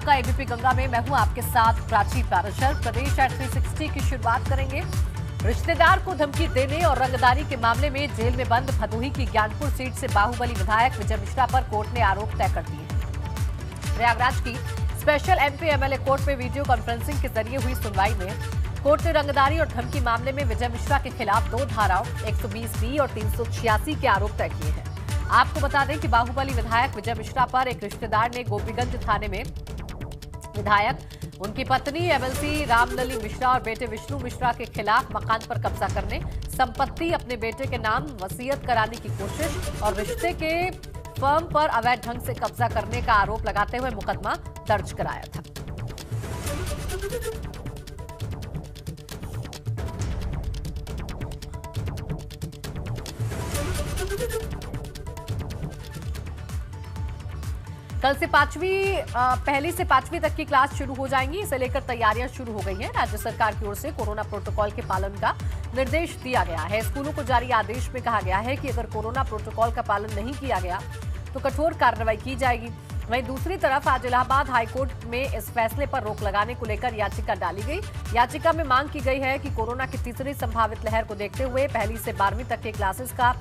आपका एबीपी गंगा में। मैं हूं आपके साथ प्राची पाराशर। प्रदेश एट 360 की शुरुआत करेंगे। रिश्तेदार को धमकी देने और रंगदारी के मामले में जेल में बंद भदोही की ज्ञानपुर सीट से बाहुबली विधायक विजय मिश्रा पर कोर्ट ने आरोप तय कर दिए हैं। प्रयागराज की स्पेशल एमपी एमएलए कोर्ट में वीडियो कॉन्फ्रेंसिंग के जरिए हुई सुनवाई में कोर्ट ने रंगदारी और धमकी मामले में विजय मिश्रा के खिलाफ 2 धाराओं 120B और 386 के आरोप तय किए हैं। आपको बता दें कि बाहुबली विधायक विजय मिश्रा पर एक रिश्तेदार ने गोपीगंज थाने में विधायक, उनकी पत्नी एमएलसी रामलली मिश्रा और बेटे विष्णु मिश्रा के खिलाफ मकान पर कब्जा करने, संपत्ति अपने बेटे के नाम वसीयत कराने की कोशिश और रिश्ते के फर्म पर अवैध ढंग से कब्जा करने का आरोप लगाते हुए मुकदमा दर्ज कराया था। कल से पहली से पांचवी तक की क्लास शुरू हो जाएंगी। इसे लेकर तैयारियां शुरू हो गई हैं। राज्य सरकार की ओर से कोरोना प्रोटोकॉल के पालन का निर्देश दिया गया है। स्कूलों को जारी आदेश में कहा गया है कि अगर कोरोना प्रोटोकॉल का पालन नहीं किया गया तो कठोर कार्रवाई की जाएगी। वहीं दूसरी तरफ आज इलाहाबाद हाईकोर्ट में इस फैसले पर रोक लगाने को लेकर याचिका डाली गई। याचिका में मांग की गई है कि कोरोना की तीसरी संभावित लहर को देखते हुए पहली से 12वीं तक के क्लासेस का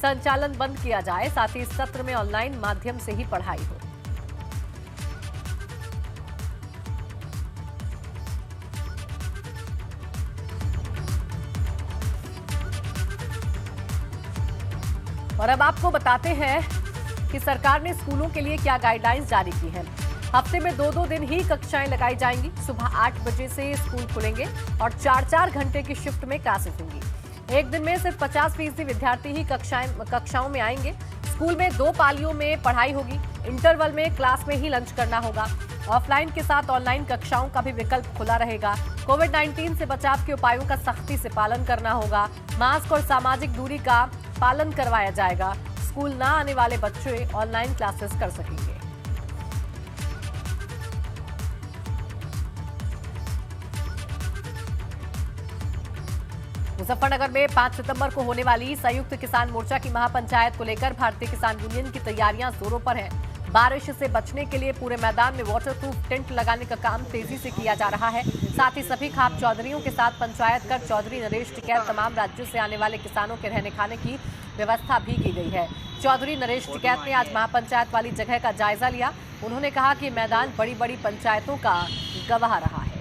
संचालन बंद किया जाए, साथ ही इस सत्र में ऑनलाइन माध्यम से ही पढ़ाई हो। और अब आपको बताते हैं कि सरकार ने स्कूलों के लिए क्या गाइडलाइंस जारी की है। हफ्ते में 2-2 दिन ही कक्षाएं लगाई जाएंगी। सुबह 8 बजे से स्कूल खुलेंगे और 4-4 घंटे की शिफ्ट में क्लासेस होंगी। एक दिन में सिर्फ 50% विद्यार्थी ही कक्षाओं में आएंगे। स्कूल में 2 पालियों में पढ़ाई होगी। इंटरवल में क्लास में ही लंच करना होगा। ऑफलाइन के साथ ऑनलाइन कक्षाओं का भी विकल्प खुला रहेगा। कोविड-19 से बचाव के उपायों का सख्ती से पालन करना होगा। मास्क और सामाजिक दूरी का पालन करवाया जाएगा। स्कूल ना आने वाले बच्चे ऑनलाइन क्लासेस कर सकेंगे। मुजफ्फरनगर में 5 सितंबर को होने वाली संयुक्त किसान मोर्चा की महापंचायत को लेकर भारतीय किसान यूनियन की तैयारियां जोरों पर हैं। बारिश से बचने के लिए पूरे मैदान में वाटरप्रूफ टेंट लगाने का काम तेजी से किया जा रहा है। साथ ही सभी खाप चौधरियों के साथ पंचायत कर चौधरी नरेश टिकैत तमाम राज्यों से आने वाले किसानों के रहने खाने की व्यवस्था भी की गई है। चौधरी नरेश टिकैत ने आज महापंचायत वाली जगह का जायजा लिया। उन्होंने कहा कि मैदान बड़ी बड़ी पंचायतों का गवाह रहा है।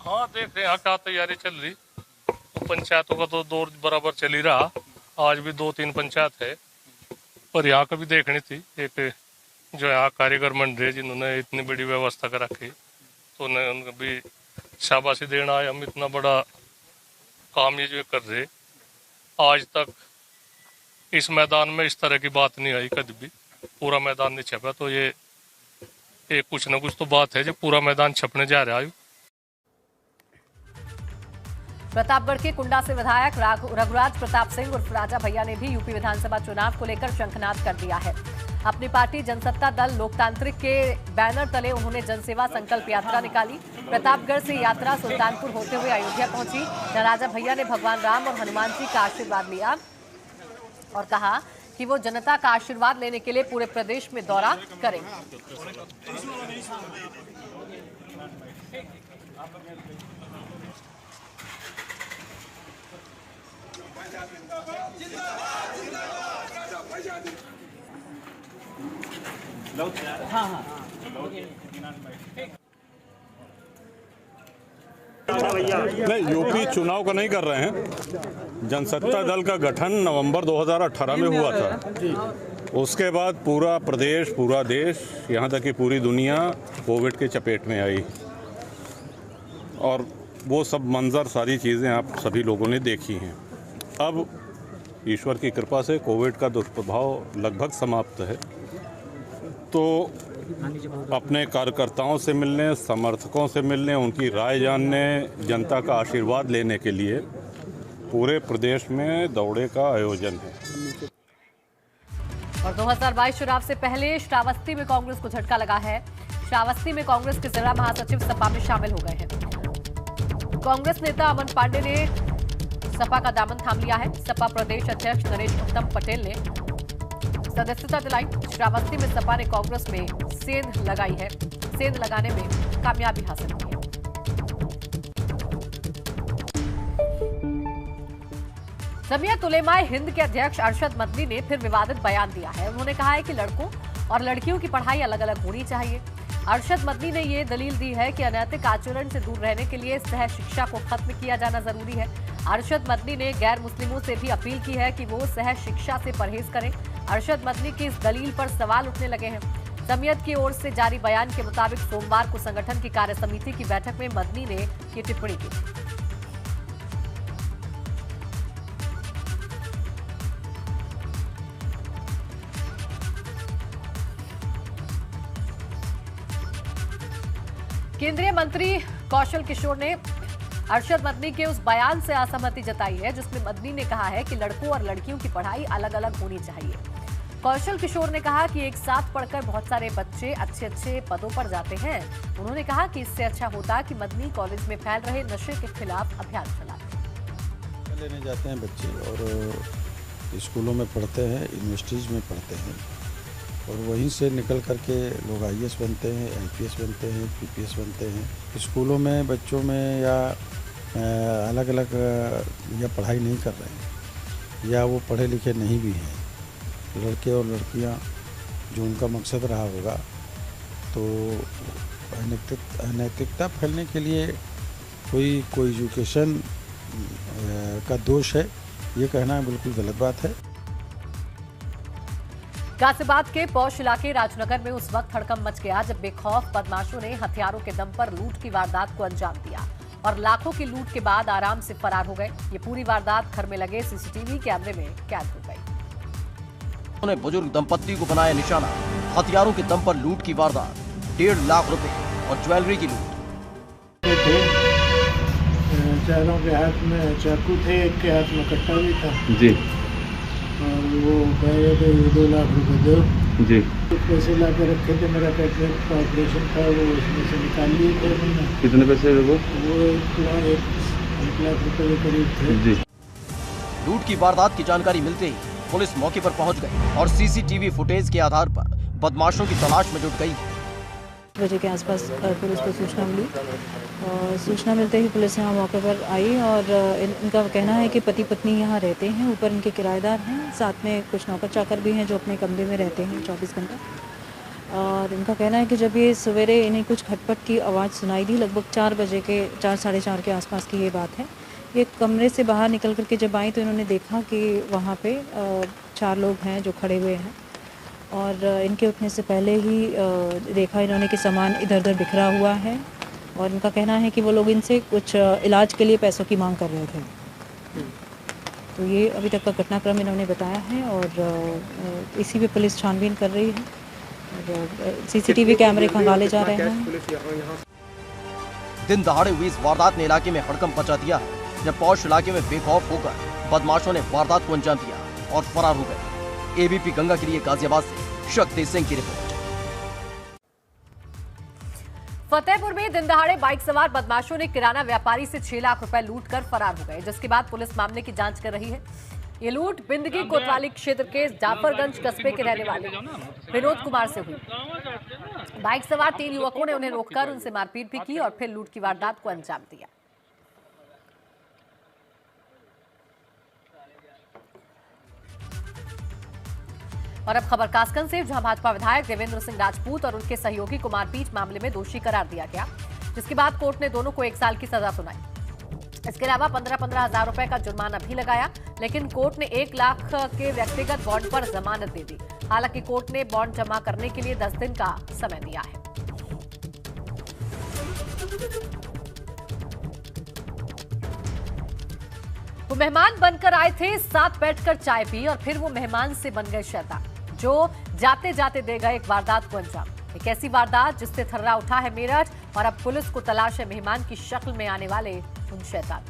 हाँ, देख रहे हैं क्या तैयारी चल रही। पंचायतों का तो दौर बराबर चल ही रहा। आज भी 2-3 पंचायत है, पर यहाँ का भी देखनी थी। एक जो यहाँ कारीगर मंडल जिन्होंने इतनी बड़ी व्यवस्था कर रखी, तो उन्हें उनको भी शाबाशी देना है। हम इतना बड़ा काम ये जो कर रहे, आज तक इस मैदान में इस तरह की बात नहीं आई कभी भी। पूरा मैदान नहीं छपा, तो ये कुछ न कुछ तो बात है जो पूरा मैदान छपने जा रहा है। प्रतापगढ़ के कुंडा से विधायक रघुराज प्रताप सिंह उर्फ राजा भैया ने भी यूपी विधानसभा चुनाव को लेकर शंखनाद कर दिया है। अपनी पार्टी जनसत्ता दल लोकतांत्रिक के बैनर तले उन्होंने जनसेवा संकल्प यात्रा निकाली। प्रतापगढ़ से यात्रा सुल्तानपुर होते हुए अयोध्या पहुंची। राजा भैया ने भगवान राम और हनुमान जी का आशीर्वाद लिया और कहा कि वो जनता का आशीर्वाद लेने के लिए पूरे प्रदेश में दौरा करेंगे। नहीं, यूपी चुनाव का नहीं कर रहे हैं। जनसत्ता दल का गठन नवंबर 2018 में हुआ था। उसके बाद पूरा प्रदेश, पूरा देश, यहाँ तक कि पूरी दुनिया कोविड के चपेट में आई और वो सब मंजर, सारी चीज़ें आप सभी लोगों ने देखी हैं। अब ईश्वर की कृपा से कोविड का दुष्प्रभाव लगभग समाप्त है, तो अपने कार्यकर्ताओं से मिलने, समर्थकों से मिलने, उनकी राय जानने, जनता का आशीर्वाद लेने के लिए पूरे प्रदेश में दौरे का आयोजन है। और 2022 चुनाव से पहले श्रावस्ती में कांग्रेस को झटका लगा है। श्रावस्ती में कांग्रेस के जिला महासचिव सपा में शामिल हो गए हैं। कांग्रेस नेता अमन पांडे ने सपा का दामन थाम लिया है। सपा प्रदेश अध्यक्ष नरेश उत्तम पटेल ने सदस्यता दिलाई। श्रावस्ती में सपा ने कांग्रेस में सेंध लगाई है, सेंध लगाने में कामयाबी हासिल की है। जमीयत उलेमाए हिंद के अध्यक्ष अरशद मदनी ने फिर विवादित बयान दिया है। उन्होंने कहा है कि लड़कों और लड़कियों की पढ़ाई अलग अलग होनी चाहिए। अरशद मदनी ने ये दलील दी है कि अनैतिक आचरण से दूर रहने के लिए सह शिक्षा को खत्म किया जाना जरूरी है। अरशद मदनी ने गैर मुस्लिमों से भी अपील की है कि वो सह शिक्षा से परहेज करें। अरशद मदनी की इस दलील पर सवाल उठने लगे हैं। जमीयत की ओर से जारी बयान के मुताबिक सोमवार को संगठन की कार्य समिति की बैठक में मदनी ने ये टिप्पणी की। केंद्रीय मंत्री कौशल किशोर ने अरशद मदनी के उस बयान से असहमति जताई है जिसमें मदनी ने कहा है कि लड़कों और लड़कियों की पढ़ाई अलग अलग होनी चाहिए। कौशल किशोर ने कहा कि एक साथ पढ़कर बहुत सारे बच्चे अच्छे अच्छे पदों पर जाते हैं। उन्होंने कहा कि इससे अच्छा होता कि मदनी कॉलेज में फैल रहे नशे के खिलाफ अभियान चलाते। लेने जाते हैं बच्चे और स्कूलों में पढ़ते हैं, यूनिवर्सिटीज़ में पढ़ते हैं और वहीं से निकल करके लोग IAS बनते हैं, IPS बनते हैं, PPS बनते हैं। स्कूलों में बच्चों में या अलग अलग या पढ़ाई नहीं कर रहे हैं या वो पढ़े लिखे नहीं भी हैं। लड़के और लड़कियां जो उनका मकसद रहा होगा तो अनैतिकता फैलने के लिए कोई एजुकेशन का दोष है, ये कहना बिल्कुल गलत बात है। गाजियाबाद के पौष इलाके राजनगर में उस वक्त हड़कंप मच गया जब बेखौफ बदमाशों ने हथियारों के दम पर लूट की वारदात को अंजाम दिया और लाखों की लूट के बाद आराम से फरार हो गए। ये पूरी वारदात घर में लगे CCTV कैमरे में कैद हो गई। उन्होंने बुजुर्ग दंपत्ति को बनाया निशाना। हथियारों के दम पर लूट की वारदात, 1.5 लाख रुपए और ज्वेलरी की लूट। चारों के हाथ में चाकू थे, एक के हाथ में कट्टा भी था जी, और वो कहे थे 2 लाख रुपए दो जी। तो पैसे ला के रखे थे, मेरा कैटरेक्ट का ऑपरेशन था, वो उसमें से निकाल लिए थे मैंने। कितने पैसे वो 1 लाख रुपए के करीब थे जी। लूट की वारदात की जानकारी मिलते ही पुलिस मौके पर पहुंच गई और CCTV फुटेज के आधार पर बदमाशों की तलाश में जुट गई। बजे के आसपास पुलिस को सूचना मिली और सूचना मिलते ही पुलिस यहाँ मौके पर आई और इनका कहना है कि पति पत्नी यहाँ रहते हैं, ऊपर इनके किराएदार हैं, साथ में कुछ नौकर चाकर भी हैं जो अपने कमरे में रहते हैं 24 घंटा। और इनका कहना है कि जब ये सवेरे इन्हें कुछ खटपट की आवाज़ सुनाई दी, लगभग 4 बजे के 4 साढ़े 4 के आसपास की ये बात है। ये कमरे से बाहर निकल कर के जब आई तो इन्होंने देखा कि वहाँ पे 4 लोग हैं जो खड़े हुए हैं और इनके उठने से पहले ही देखा इन्होंने कि सामान इधर उधर बिखरा हुआ है और इनका कहना है कि वो लोग इनसे कुछ इलाज के लिए पैसों की मांग कर रहे थे। तो ये अभी तक का घटनाक्रम इन्होंने बताया है और इसी पे पुलिस छानबीन कर रही है और CCTV कैमरे खंगाले जा रहे हैं। दिन दहाड़े हुई इस वारदात ने इलाके में हड़कंप मचा दिया है जब पौष इलाके में बेखौफ होकर बदमाशों ने वारदात को अंजाम दिया और फरार हो गए। ABP गंगा के लिए गाजियाबाद से शक्ति सिंह की रिपोर्ट। फतेहपुर में दिन दहाड़े बाइक सवार बदमाशों ने किराना व्यापारी से 6 लाख रुपए लूट कर फरार हो गए, जिसके बाद पुलिस मामले की जांच कर रही है। ये लूट बिंदगी कोतवाली क्षेत्र के जाफरगंज कस्बे के रहने वाले विनोद कुमार से हुई। बाइक सवार 3 युवकों ने उन्हें रोककर उनसे मारपीट भी की और फिर लूट की वारदात को अंजाम दिया। और अब खबर कासगंज से, जहां भाजपा विधायक देवेंद्र सिंह राजपूत और उनके सहयोगी को मारपीट मामले में दोषी करार दिया गया, जिसके बाद कोर्ट ने दोनों को 1 साल की सजा सुनाई। इसके अलावा 15-15 हजार रुपए का जुर्माना भी लगाया, लेकिन कोर्ट ने 1 लाख के व्यक्तिगत बॉन्ड पर जमानत दे दी। हालांकि कोर्ट ने बॉन्ड जमा करने के लिए 10 दिन का समय दिया है। वो मेहमान बनकर आए थे, साथ बैठकर चाय पी और फिर वो मेहमान से बन गए शैतान, जो जाते जाते दे गए एक वारदात को अंजाम। एक ऐसी वारदात जिससे थर्रा उठा है मेरठ और अब पुलिस को तलाश है मेहमान की शक्ल में आने वाले उन शैतान।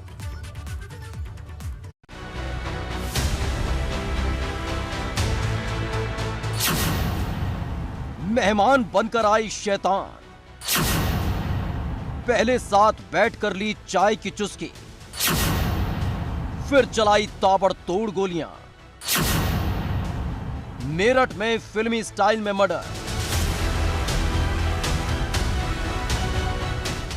मेहमान बनकर आई शैतान, पहले साथ बैठकर ली चाय की चुस्की, फिर चलाई ताबड़तोड़ गोलियां। मेरठ में फिल्मी स्टाइल में मर्डर।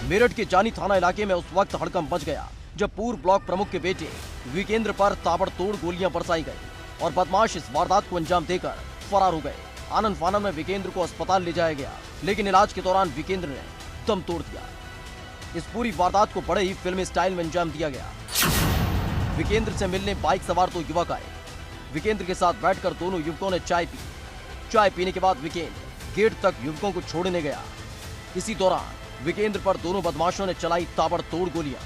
मेरठ के जानी थाना इलाके में उस वक्त हड़कंप मच गया जब पूर्व ब्लॉक प्रमुख के बेटे विकेंद्र पर ताबड़तोड़ गोलियां बरसाई गई और बदमाश इस वारदात को अंजाम देकर फरार हो गए। आनन फानन में विकेंद्र को अस्पताल ले जाया गया, लेकिन इलाज के दौरान विकेंद्र ने दम तोड़ दिया। इस पूरी वारदात को बड़े ही फिल्मी स्टाइल में अंजाम दिया गया। विकेंद्र से मिलने बाइक सवार 2 युवक आए। विकेंद्र के साथ बैठकर दोनों युवकों ने चाय पी। चाय पीने के बाद विकेंद्र गेट तक युवकों को छोड़ने गया। इसी दौरान विकेंद्र पर दोनों बदमाशों ने चलाई ताबड़तोड़ गोलियां।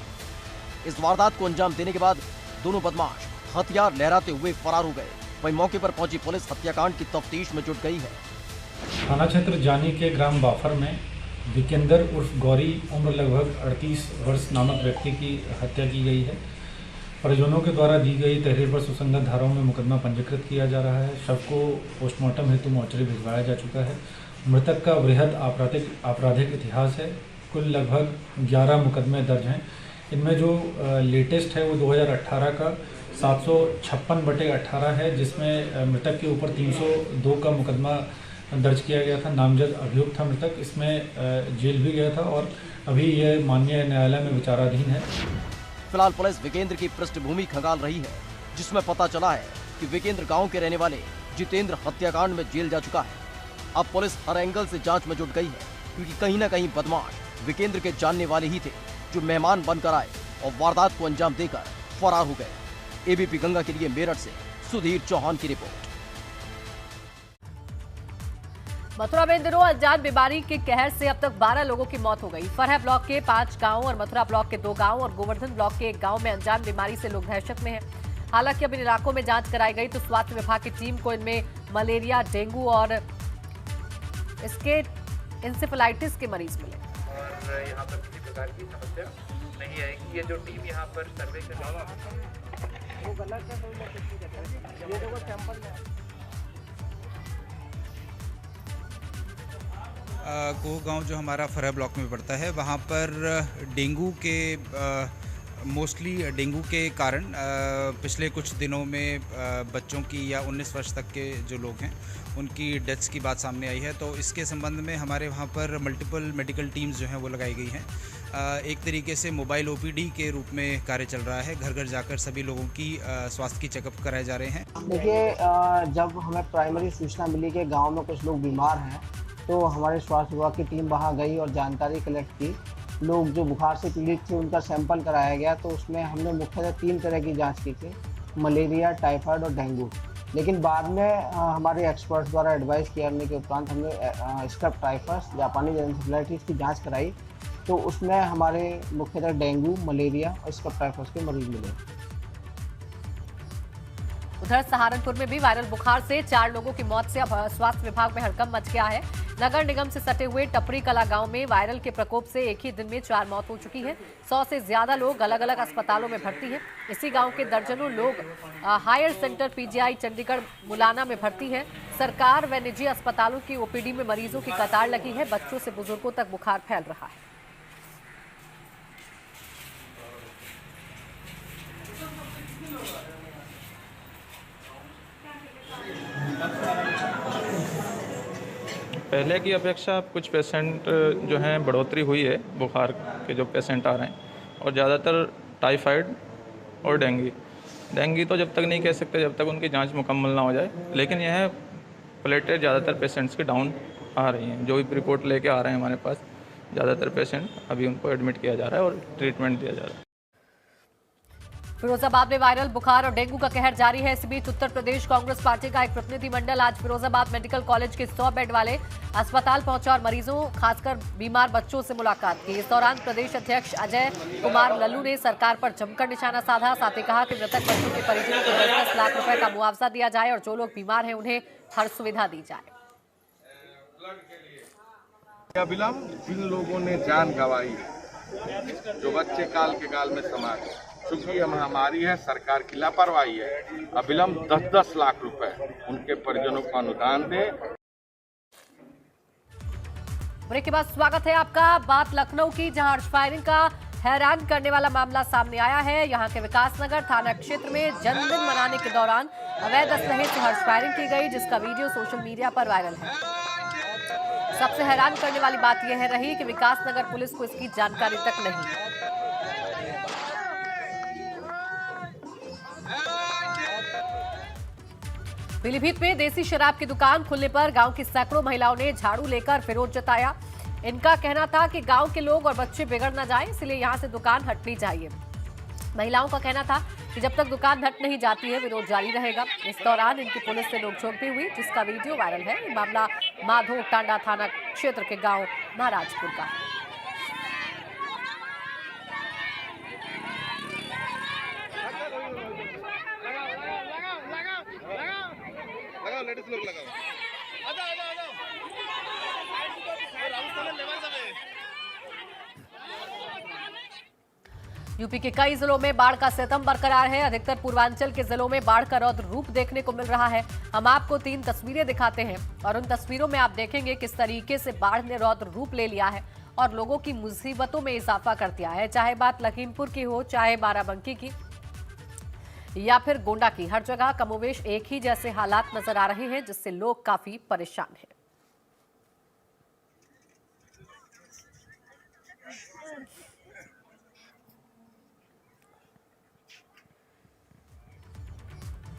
इस वारदात को अंजाम देने के बाद दोनों बदमाश हथियार लहराते हुए फरार हो गए। वहीं मौके पर पहुंची पुलिस हत्याकांड की तफ्तीश में जुट गई है। थाना क्षेत्र जानी के ग्राम बाफर में विकेंद्र उर्फ गौरी उम्र लगभग 38 वर्ष नामक व्यक्ति की हत्या की गई है। परिजनों के द्वारा दी गई तहरीर पर सुसंगत धाराओं में मुकदमा पंजीकृत किया जा रहा है। शव को पोस्टमार्टम हेतु मोर्चरी भिजवाया जा चुका है। मृतक का बृहद आपराधिक इतिहास है। कुल लगभग 11 मुकदमे दर्ज हैं। इनमें जो लेटेस्ट है वो 2018 का 756/18 है, जिसमें मृतक के ऊपर 302 का मुकदमा दर्ज किया गया था। नामजद अभियुक्त था मृतक। इसमें जेल भी गया था और अभी यह माननीय न्यायालय में विचाराधीन है। फिलहाल पुलिस विकेंद्र की पृष्ठभूमि खंगाल रही है, जिसमें पता चला है कि विकेंद्र गांव के रहने वाले जितेंद्र हत्याकांड में जेल जा चुका है। अब पुलिस हर एंगल से जांच में जुट गई है, क्योंकि कहीं न कहीं बदमाश विकेंद्र के जानने वाले ही थे, जो मेहमान बनकर आए और वारदात को अंजाम देकर फरार हो गए। एबीपी गंगा के लिए मेरठ से सुधीर चौहान की रिपोर्ट। मथुरा में इन दिनों अनजान बीमारी के कहर से अब तक 12 लोगों की मौत हो गई। फरहा ब्लॉक के 5 गांव और मथुरा ब्लॉक के 2 गांव और गोवर्धन ब्लॉक के 1 गांव में अनजान बीमारी से लोग दहशत में हैं। हालांकि अब इन इलाकों में जांच कराई गई तो स्वास्थ्य विभाग की टीम को इनमें मलेरिया, डेंगू और इसके इंसेफेलाइटिस के मरीज मिले। और यहाँ पर किसी प्रकार की समस्या नहीं आएगी। ये जो टीम यहाँ पर सर्वे कर रहा है वो गलत है, ये देखो सैंपल है। गोह गांव जो हमारा फरहा ब्लॉक में पड़ता है, वहाँ पर डेंगू के मोस्टली डेंगू के कारण पिछले कुछ दिनों में बच्चों की या 19 वर्ष तक के जो लोग हैं उनकी डेथ्स की बात सामने आई है। तो इसके संबंध में हमारे वहाँ पर मल्टीपल मेडिकल टीम्स जो हैं वो लगाई गई हैं। एक तरीके से मोबाइल ओपीडी के रूप में कार्य चल रहा है। घर घर जाकर सभी लोगों की स्वास्थ्य की चेकअप कराए जा रहे हैं। देखिए, जब हमें प्राइमरी सूचना मिली कि गांव में कुछ लोग बीमार हैं, तो हमारे स्वास्थ्य विभाग की टीम वहां गई और जानकारी कलेक्ट की। लोग जो बुखार से पीड़ित थे उनका सैंपल कराया गया, तो उसमें हमने मुख्यतः 3 तरह की जांच की थी, मलेरिया, टाइफाइड और डेंगू। लेकिन बाद में हमारे एक्सपर्ट्स द्वारा एडवाइस करने के उपरांत हमने स्क्रब टाइफस, जापानी एन्सेफेलाइटिस की जांच कराई, तो उसमें हमारे मुख्यतः डेंगू, मलेरिया और स्क्रब टाइफस के मरीज मिले। उधर सहारनपुर में भी वायरल बुखार से 4 लोगों की मौत से अब स्वास्थ्य विभाग में हड़कंप मच गया है। नगर निगम से सटे हुए टपरी कला गांव में वायरल के प्रकोप से एक ही दिन में 4 मौत हो चुकी है। 100 से ज्यादा लोग अलग अलग अस्पतालों में भर्ती हैं। इसी गांव के दर्जनों लोग higher centre PGI Chandigarh Mullana में भर्ती है। सरकार व निजी अस्पतालों की ओपीडी में मरीजों की कतार लगी है। बच्चों से बुजुर्गों तक बुखार फैल रहा है। पहले की अपेक्षा कुछ पेशेंट जो हैं बढ़ोतरी हुई है, बुखार के जो पेशेंट आ रहे हैं, और ज़्यादातर टाइफाइड और डेंगू तो जब तक नहीं कह सकते जब तक उनकी जांच मुकम्मल ना हो जाए। लेकिन यह प्लेटेलेट ज़्यादातर पेशेंट्स की डाउन आ रही हैं। जो भी रिपोर्ट लेके आ रहे हैं हमारे पास, ज़्यादातर पेशेंट अभी उनको एडमिट किया जा रहा है और ट्रीटमेंट दिया जा रहा है। फिरोजाबाद में वायरल बुखार और डेंगू का कहर जारी है। इस बीच उत्तर प्रदेश कांग्रेस पार्टी का एक प्रतिनिधिमंडल आज फिरोजाबाद मेडिकल कॉलेज के 100 बेड वाले अस्पताल पहुंचा और मरीजों, खासकर बीमार बच्चों से मुलाकात की। इस दौरान प्रदेश अध्यक्ष अजय कुमार लल्लू ने सरकार पर जमकर निशाना साधा। साथ ही कहा कि मृतक बच्चों के परिजनों को 10-10 लाख रुपए का मुआवजा दिया जाए और जो लोग बीमार हैं उन्हें हर सुविधा दी जाए। अविलंब जिन लोगों ने जान गंवाई, जो बच्चे काल के गाल में समा गए, चूंकि यह महामारी है, सरकार की लापरवाही है, अविलंब 10-10 लाख रुपए उनके परिजनों को अनुदान दे। ब्रेक के बाद स्वागत है आपका। बात लखनऊ की, जहां अर्श फायरिंग का हैरान करने वाला मामला सामने आया है। यहां के विकासनगर थाना क्षेत्र में जन्मदिन मनाने के दौरान अवैध असलहे से हॉर्स फायरिंग की गई, जिसका वीडियो सोशल मीडिया पर वायरल है। सबसे हैरान करने वाली बात यह रही कि विकासनगर पुलिस को इसकी जानकारी तक नहीं। पीलीभीत में देसी शराब की दुकान खुलने पर गांव की सैकड़ों महिलाओं ने झाड़ू लेकर विरोध जताया। इनका कहना था कि गांव के लोग और बच्चे बिगड़ न जाएं, इसलिए यहां से दुकान हटनी चाहिए। महिलाओं का कहना था कि जब तक दुकान हट नहीं जाती है विरोध जारी रहेगा। इस दौरान इनकी पुलिस से नोकझोंक भी हुई, जिसका वीडियो वायरल है। ये मामला माधो टांडा थाना क्षेत्र के गांव महाराजपुर का है। यूपी के कई जिलों में बाढ़ का सितम बरकरार है। अधिकतर पूर्वांचल के जिलों में बाढ़ का रौद्र रूप देखने को मिल रहा है। हम आपको 3 तस्वीरें दिखाते हैं और उन तस्वीरों में आप देखेंगे किस तरीके से बाढ़ ने रौद्र रूप ले लिया है और लोगों की मुसीबतों में इजाफा कर दिया है। चाहे बात लखीमपुर की हो, चाहे बाराबंकी की या फिर गोंडा की, हर जगह कमोवेश एक ही जैसे हालात नजर आ रहे हैं, जिससे लोग काफी परेशान हैं।